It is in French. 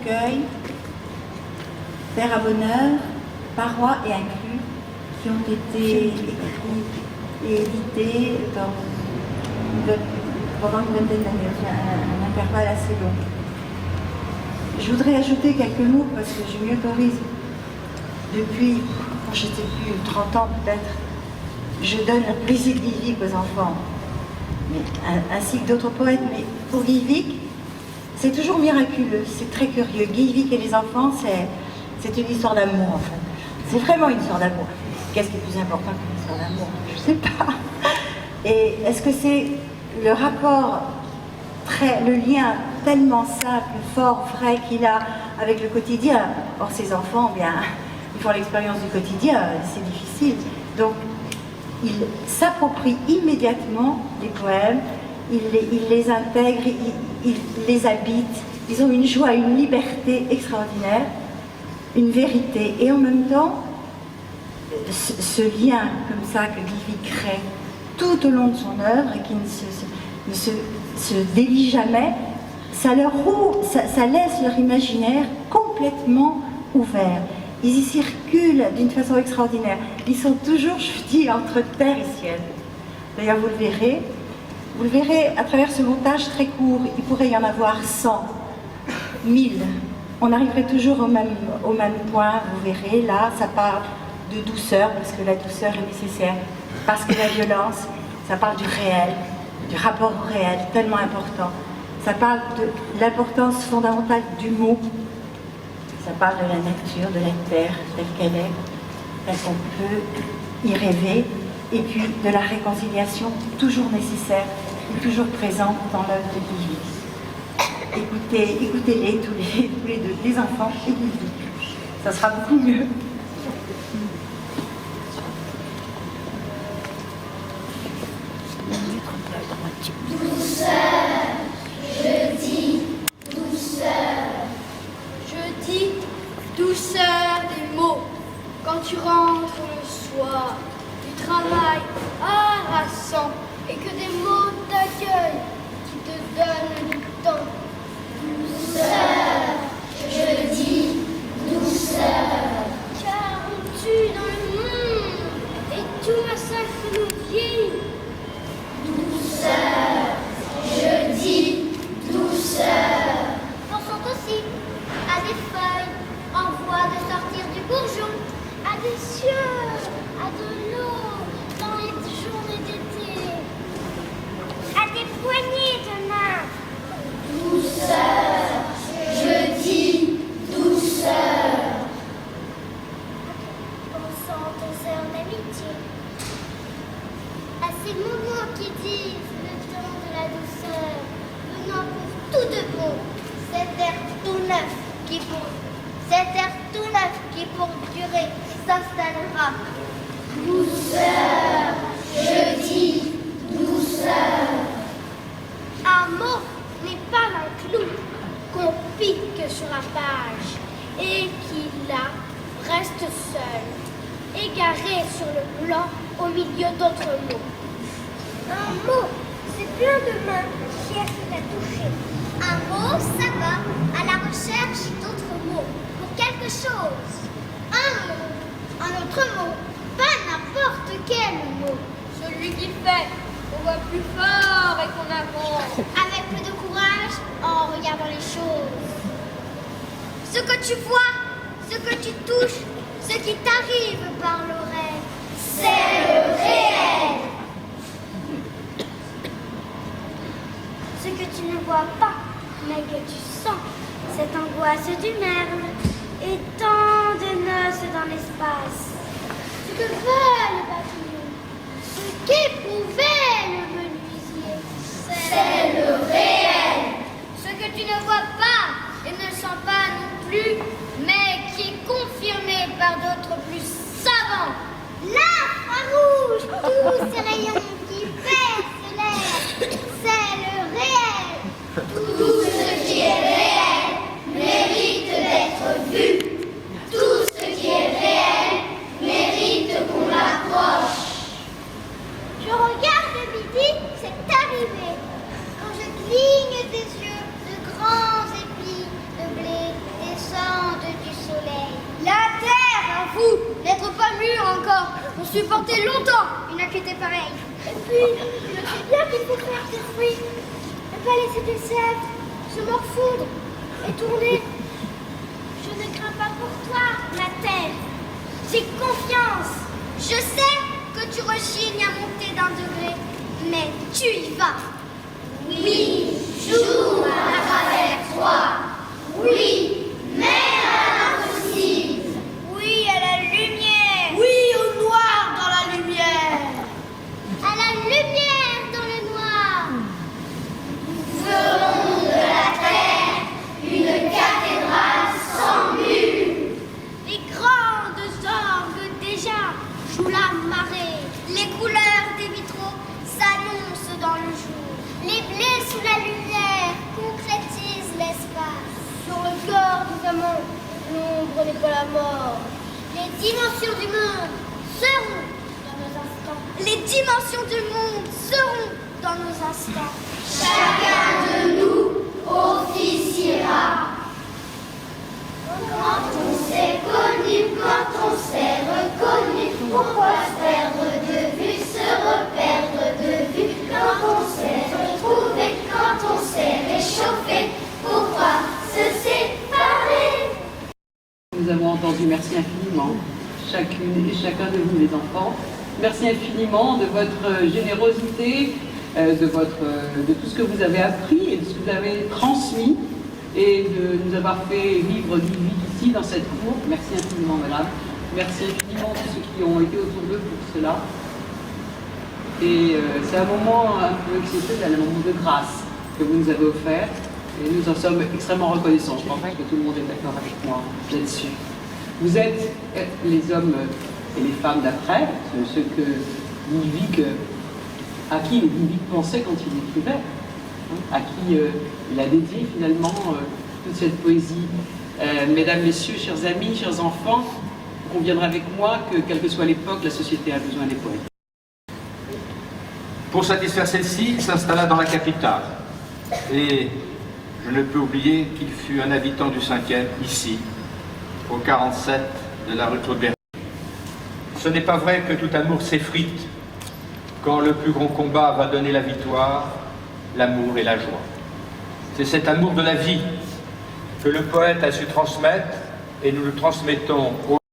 recueils, Père à bonheur, Parois et inclus, qui ont été écrits et édités pendant une vingtaine d'années, un intervalle assez long. Je voudrais ajouter quelques mots parce que je m'y autorise. Depuis, quand j'étais plus 30 ans peut-être, je donne un plaisir Guy-Vic aux enfants, ainsi que d'autres poètes, mais pour Guy-Vic, c'est toujours miraculeux, c'est très curieux. Guy-Vic et les enfants, c'est une histoire d'amour en fait. C'est vraiment une histoire d'amour. Qu'est-ce qui est plus important qu'une histoire d'amour? Je ne sais pas. Et est-ce que c'est le rapport, le lien tellement simple, fort, vrai qu'il a avec le quotidien? Or, ces enfants, bien, ils font l'expérience du quotidien, c'est difficile. Donc, il s'approprie immédiatement les poèmes, il les intègre, il les habite. Ils ont une joie, une liberté extraordinaire, une vérité. Et en même temps, ce lien comme ça que Guy-Vic crée tout au long de son œuvre et qui ne se délie jamais, ça laisse leur imaginaire complètement ouvert. Ils y circulent d'une façon extraordinaire. Ils sont toujours, je dis, entre terre et ciel. D'ailleurs, vous le verrez à travers ce montage très court. Il pourrait y en avoir 100, 1000. On arriverait toujours au même point. Vous verrez, là, ça parle de douceur, parce que la douceur est nécessaire. Parce que la violence, ça parle du réel, du rapport au réel, tellement important. Ça parle de l'importance fondamentale du mot. Ça parle de la nature, de la terre, telle qu'elle est, telle qu'on peut y rêver, et puis de la réconciliation toujours nécessaire et toujours présente dans l'œuvre de Guy-Vic. Écoutez-les tous les deux, les enfants et Guy-Vic. Ça sera beaucoup mieux. Douceur, je dis douceur. Je dis douceur des mots. Quand tu rentres le soir du travail harassant et que des mots t'accueillent, qui te donnent du temps. Douceur, je dis douceur. Car on tue dans le monde et tout massacre nos vies. Douceur, je dis douceur. Pensons aussi à des feuilles en voie de sortir du bourgeon, à des cieux, à de l'eau dans les journées d'été, à des poignées de main. Douceur, je dis douceur. Pensons aux heures d'amitié, à ces moments qui disent le temps de la douceur, venant pour tout de bon, cet air tout neuf qui pour durer s'installera. Douceur, je dis douceur. Un mot n'est pas un clou qu'on pique sur la page et qui là reste seul, égaré sur le blanc au milieu d'autres mots. Un mot, c'est plein de mains qui cherchent à toucher. Un mot, ça va à la recherche d'autres mots pour quelque chose. Un mot, un autre mot, pas n'importe quel mot. Celui qui fait qu'on voit plus fort et qu'on avance. Avec peu de courage en regardant les choses. Ce que tu vois, ce que tu touches, ce qui t'arrive par l'oreille, c'est le réel. Ce que tu ne vois pas, mais que tu sens, cette angoisse du merle et tant de noces dans l'espace. Ce que veut le papillon, ce qu'éprouvait le menuisier, c'est le réel. Ce que tu ne vois pas et ne sens pas non plus, mais qui est confirmé par d'autres plus savants. L'infrarouge, tous ces rayons qui percent l'air, c'est le réel. Tout ce qui est réel mérite d'être vu. Tout ce qui est réel mérite qu'on l'approche. Je regarde midi, c'est arrivé. Quand je cligne des yeux de grands épis de blé, supporté longtemps une inquiétude pareille. Et puis, je sais bien qu'il faut faire des fruits. Ne pas laisser des sèves se morfondre et tourner. Je ne crains pas pour toi, ma tête. J'ai confiance. Je sais que tu rechignes à monter d'un degré, mais tu y vas. Oui, joue à travers toi. Oui, mais à l'impossible. Oui, à la lumière. Oui, au noir dans la lumière. À la lumière dans le noir. Nous ferons de la terre une cathédrale sans mur. Les grandes orgues déjà jouent la marée. Les couleurs des vitraux s'annoncent dans le jour. Les blés sous la lumière concrétisent l'espace. Sur le corps des amants, l'ombre n'est pas la mort. Les dimensions du monde seront dans nos instants. Les dimensions du monde seront dans nos instants. Chacun de nous officiera. Quand on s'est connu, quand on s'est reconnu, pourquoi se perdre de vue, se reperdre de vue? Quand on s'est retrouvé, quand on s'est réchauffé, pourquoi se séparer? Nous avons entendu, merci infiniment, chacune et chacun de vous les enfants. Merci infiniment de votre générosité, de tout ce que vous avez appris et de ce que vous avez transmis et de nous avoir fait vivre ici dans cette cour. Merci infiniment, madame. Merci infiniment à tous ceux qui ont été autour d'eux pour cela. Et c'est un moment un peu exceptionnel, un moment de grâce que vous nous avez offert. Et nous en sommes extrêmement reconnaissants. Je pense que tout le monde est d'accord avec moi là-dessus. Vous êtes les hommes et les femmes d'après, ceux que Ludwig, à qui Ludwig pensait quand il écrivait, à qui il a dédié finalement toute cette poésie. Mesdames, Messieurs, chers amis, chers enfants, vous conviendrez avec moi que, quelle que soit l'époque, la société a besoin des poètes. Pour satisfaire celle-ci, il s'installa dans la capitale. Et je ne peux oublier qu'il fut un habitant du 5e, ici, au 47 de la rue Claude Berger. Ce n'est pas vrai que tout amour s'effrite quand le plus grand combat va donner la victoire, l'amour et la joie. C'est cet amour de la vie que le poète a su transmettre et nous le transmettons